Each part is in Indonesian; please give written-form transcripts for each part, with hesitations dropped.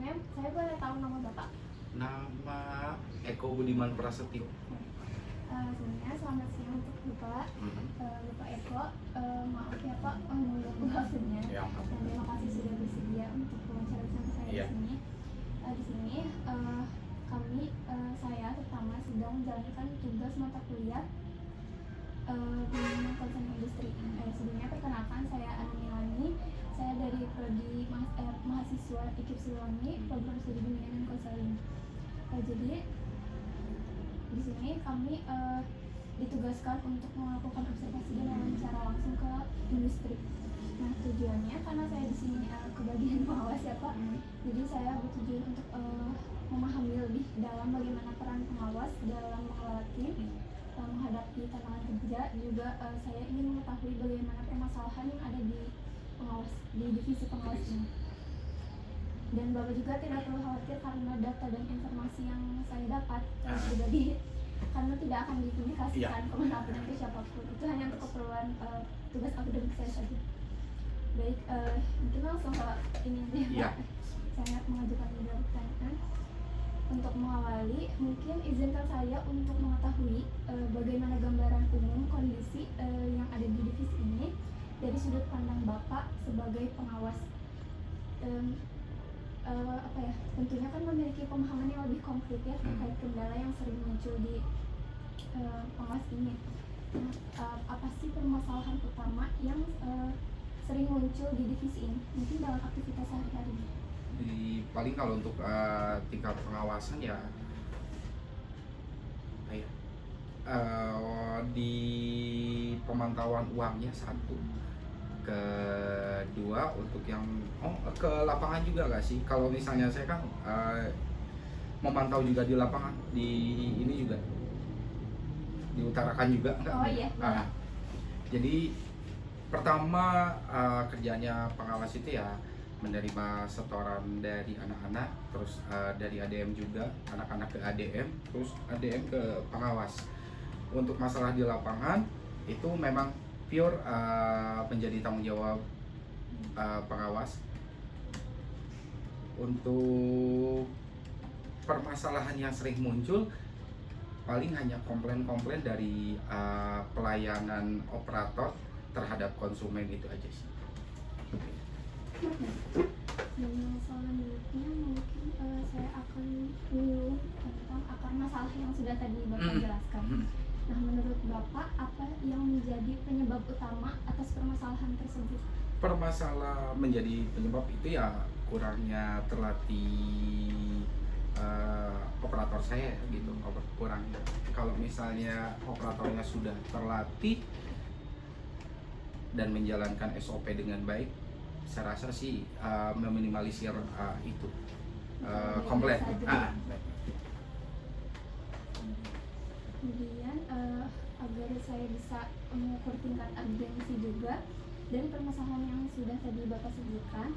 saya boleh tahu nama Bapak? Nama Eko Budiman Prasetyo. Sebenarnya selamat siang untuk Bapak, Bapak Eko. Maaf ya Pak mengganggu waktunya. Ya. Dan terima kasih sudah bersedia untuk wawancara bersama saya Ya. di sini. Di sini saya terutama sedang menjalankan tugas mata kuliah pengembangan konsen industri. Sebelumnya perkenalkan, saya Ani Milani. Saya dari prodi mahasiswa IKIP Siliwangi, program studi bimbingan dan konseling. Jadi di sini kami ditugaskan untuk melakukan observasi dan wawancara langsung ke industri. Nah, tujuannya karena saya di sini kebagian pengawas ya Pak. Jadi saya bertujuan untuk memahami lebih dalam bagaimana peran pengawas dalam mengelola tim, menghadapi tantangan kerja. Juga saya ingin mengetahui bagaimana permasalahan yang ada di pengawas, di divisi pengawas ini. Dan Bapak juga tidak perlu khawatir karena data dan informasi yang saya dapat pribadi, karena tidak akan dipublikasikan kemanapun dan ke siapapun. Itu hanya untuk keperluan tugas akademik saya saja. Baik, mungkin langsung ke ini ya Pak. Saya mengajukan beberapa pertanyaan. Untuk mengawali, mungkin izinkan saya untuk mengetahui bagaimana gambaran umum kondisi yang ada di divisi ini dari sudut pandang Bapak sebagai pengawas. Tentunya kan memiliki pemahaman yang lebih konkret ya terkait kendala yang sering muncul di pengawas ini. Nah, apa sih permasalahan utama yang sering muncul di divisi ini, mungkin dalam aktivitas sehari-hari? Paling kalau untuk tingkat pengawasan ya, di pemantauan uangnya satu, kedua untuk yang ke lapangan juga nggak sih? Kalau misalnya saya kan memantau juga di lapangan, di ini juga diutarakan juga enggak? Iya. Jadi pertama kerjanya pengawas itu ya menerima setoran dari anak-anak, terus dari ADM juga, anak-anak ke ADM, terus ADM ke pengawas. Untuk masalah di lapangan itu memang pure menjadi tanggung jawab pengawas. Untuk permasalahan yang sering muncul paling hanya komplain-komplain dari pelayanan operator terhadap konsumen, itu aja sih. Dan selanjutnya mungkin saya akan menyinggung tentang akar masalah yang sudah tadi Bapak jelaskan. Nah, menurut Bapak apa yang menjadi penyebab utama atas permasalahan tersebut? Permasalahan menjadi penyebab itu ya kurangnya terlatih operator saya gitu, kurangnya. Kalau misalnya operatornya sudah terlatih dan menjalankan SOP dengan baik, saya rasa sih meminimalisir itu komplain. Kemudian agar saya bisa mengukur tingkat urgensi juga dari permasalahan yang sudah tadi Bapak sebutkan,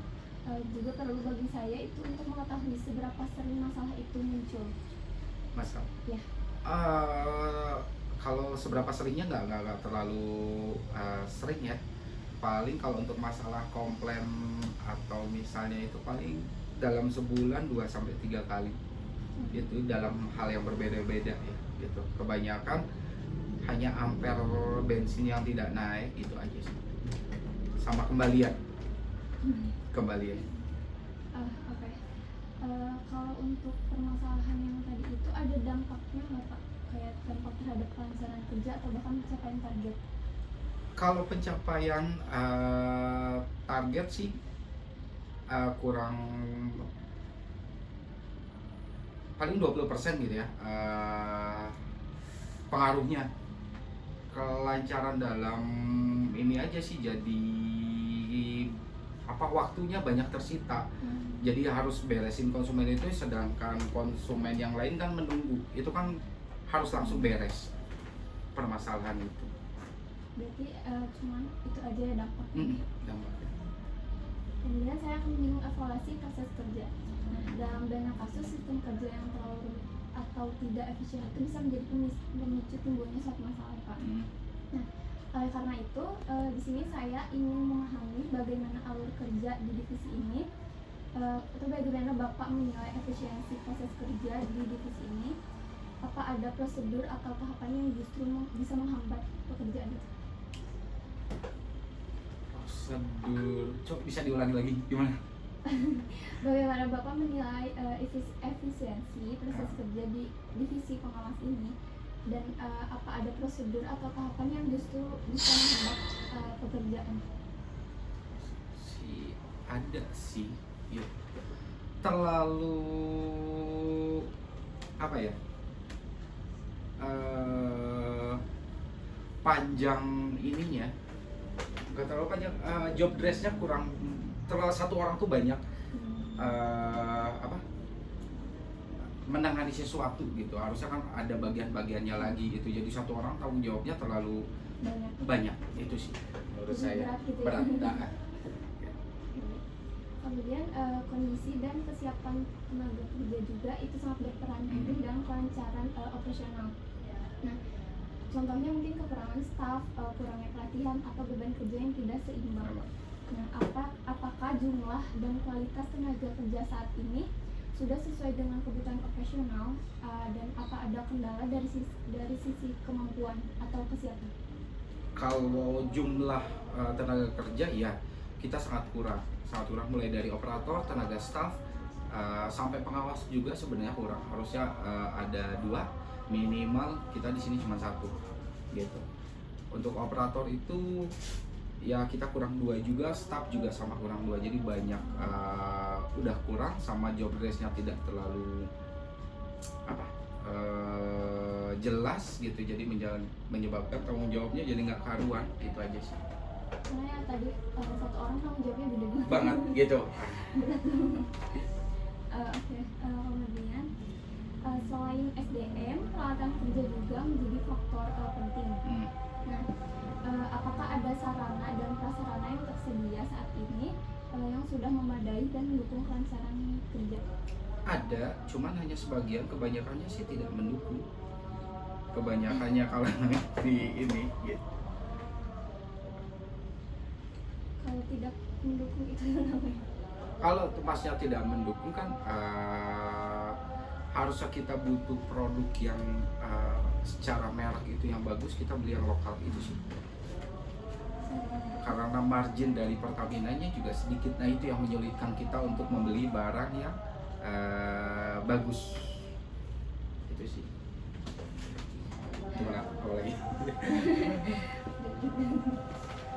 juga perlu bagi saya itu untuk mengetahui seberapa sering masalah itu muncul. Masalah? Ya. Kalau seberapa seringnya nggak terlalu sering ya. Paling kalau untuk masalah komplain atau misalnya itu paling dalam sebulan 2-3 kali. Itu dalam hal yang berbeda-beda ya gitu. Kebanyakan hanya ampere bensin yang tidak naik, itu aja sih. Sama kembalian. Oke. Kalau untuk permasalahan yang tadi itu ada dampaknya nggak Pak? Kayak dampak terhadap kelancaran kerja atau bahkan pencapaian target? Kalau pencapaian target sih kurang, paling 20% gitu ya pengaruhnya. Kelancaran dalam ini aja sih, jadi waktunya banyak tersita. Jadi harus beresin konsumen itu, sedangkan konsumen yang lain kan menunggu. Itu kan harus langsung beres permasalahan itu. Berarti cuman itu aja ya dampaknya? Dampaknya. Kemudian saya akan menyinggung evaluasi proses kerja. Nah, dalam banyak kasus sistem kerja yang terlalu rumit atau tidak efisien itu bisa menjadi pemicu timbulnya suatu masalah, Pak. Nah, karena itu di sini saya ingin memahami bagaimana alur kerja di divisi ini atau bagaimana Bapak menilai efisiensi proses kerja di divisi ini? Apa ada prosedur atau tahapan yang justru bisa menghambat pekerjaan itu? Prosedur, coba bisa diulangi lagi gimana? Bagaimana Bapak menilai efisiensi proses kerja di divisi pengawas ini, dan apa ada prosedur atau tahapan yang justru bisa menghambat pekerjaan? Ada sih, ya. Terlalu apa ya? Panjang ininya, nggak terlalu panjang. Job dress-nya kurang, terlalu satu orang tuh banyak apa menangani sesuatu gitu. Harusnya kan ada bagian-bagiannya lagi gitu. Jadi satu orang tanggung jawabnya terlalu banyak. Itu sih menurut saya berat gitu ya. berat. Kemudian kondisi dan kesiapan tenaga kerja juga itu sangat berperan penting dalam kelancaran operasional. Nah, contohnya mungkin kekurangan staf, kurangnya pelatihan atau beban kerja yang tidak seimbang. Nah, apakah jumlah dan kualitas tenaga kerja saat ini sudah sesuai dengan kebutuhan operasional, dan apa ada kendala dari sisi kemampuan atau kesiapan? Kalau jumlah tenaga kerja ya kita sangat kurang mulai dari operator, tenaga staff, sampai pengawas juga sebenarnya kurang. Harusnya ada 2 minimal, kita di sini cuma 1 gitu. Untuk operator itu ya kita kurang 2 juga, staff juga sama kurang 2, jadi banyak udah kurang, sama job desk-nya tidak terlalu jelas gitu, jadi menyebabkan tanggung jawabnya jadi nggak karuan, itu aja sih. Karena yang tadi satu orang tanggung jawabnya gede banget gitu. Kemudian selain SDM, peralatan kerja juga menjadi faktor penting. Nah, apakah ada sarana dan prasarana yang tersedia saat ini yang sudah memadai dan mendukung kelancaran kerja? Ada, cuman hanya sebagian, kebanyakannya sih tidak mendukung. Kebanyakannya kalau di ini gitu. Kalau tidak mendukung itu namanya? Kalau masnya tidak mendukung kan harusnya kita butuh produk yang secara merek itu yang bagus, kita beli yang lokal itu sih. Karena margin dari Pertamina-nya juga sedikit, nah itu yang menyulitkan kita untuk membeli barang yang bagus. Itu sih. Gimana? Apa lagi?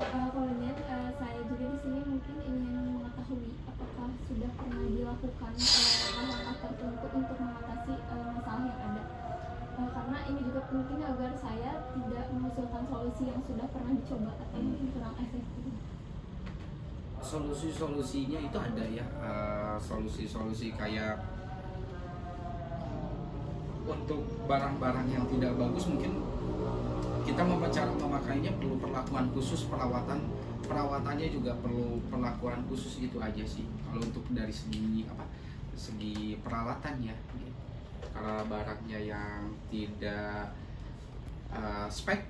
Kemudian saya juga di sini mungkin ingin mengetahui apakah sudah pernah dilakukan langkah tertentu untuk mengatasi masalah yang ada. Karena ini juga penting agar saya tidak mengusulkan solusi yang sudah pernah dicoba atau mungkin kurang efektif. Solusi-solusinya itu ada ya, solusi-solusi kayak untuk barang-barang yang tidak bagus mungkin kita cara memakainya perlu perlakuan khusus, perawatannya juga perlu perlakuan khusus, itu aja sih. Kalau untuk dari segi peralatan ya, kalau barangnya yang tidak spek,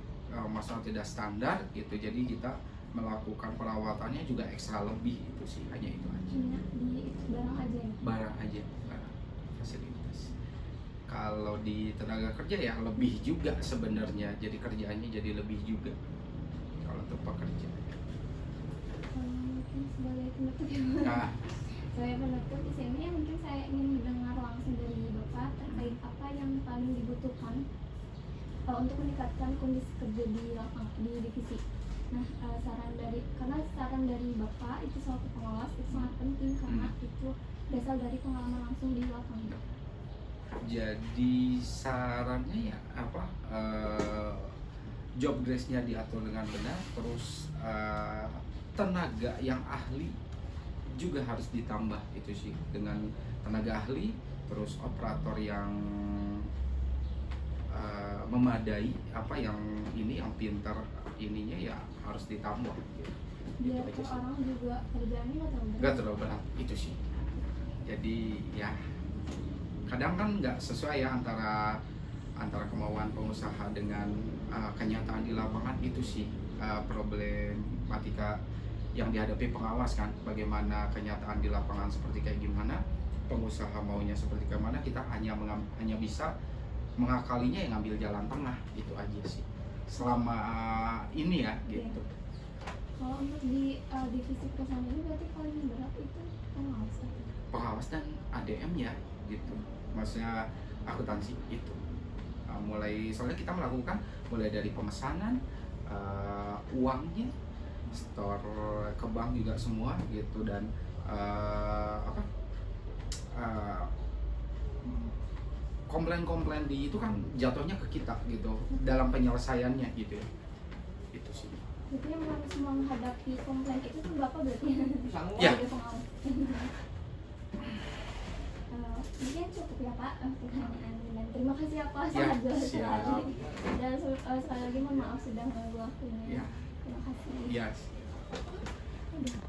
masalah tidak standar gitu, jadi kita melakukan perawatannya juga ekstra lebih, itu sih, hanya itu aja. Di barang aja. Barang fasilitas. Kalau di tenaga kerja ya lebih juga sebenarnya, jadi kerjaannya jadi lebih juga kalau untuk pekerja. Mungkin sebagai penutup ya, saya penutup di sini mungkin saya ingin mendengar langsung dari Bapak terkait apa yang paling dibutuhkan untuk meningkatkan kondisi kerja di divisi. Nah, saran dari Bapak itu selaku pengawas itu sangat penting karena itu berasal dari pengalaman langsung di lapangan. Jadi sarannya ya job desk-nya diatur dengan benar, terus tenaga yang ahli juga harus ditambah, itu sih, dengan tenaga ahli, terus operator yang memadai, yang pintar ininya ya harus ditambah gitu. Biar orang juga kerjaannya nggak terlalu berat, itu sih. Jadi ya kadang kan nggak sesuai ya antara kemauan pengusaha dengan kenyataan di lapangan, itu sih problematika yang dihadapi pengawas kan, bagaimana kenyataan di lapangan seperti kayak gimana, pengusaha maunya seperti gimana, kita hanya bisa mengakalinya yang ngambil jalan tengah, itu aja sih selama ini ya gitu. Kalau untuk di divisi perusahaan ini berarti paling berat itu pengawas. Pengawas dan ADM ya gitu, maksudnya akuntansi itu. Mulai soalnya kita melakukan mulai dari pemesanan, uangnya, store ke bank juga semua gitu, dan komplain-komplain di itu kan jatuhnya ke kita gitu dalam penyelesaiannya gitu ya. Itu sih. Jadi yang harus menghadapi komplain itu tuh Bapak berarti Ya. sebagai pengawas. Mungkin cukup ya Pak pertanyaan, dan terima kasih ya Pak, sangat jelas siap. sekali. Dan sekali lagi mohon maaf sudah mengganggu waktunya. Ya. Terima kasih. Yes.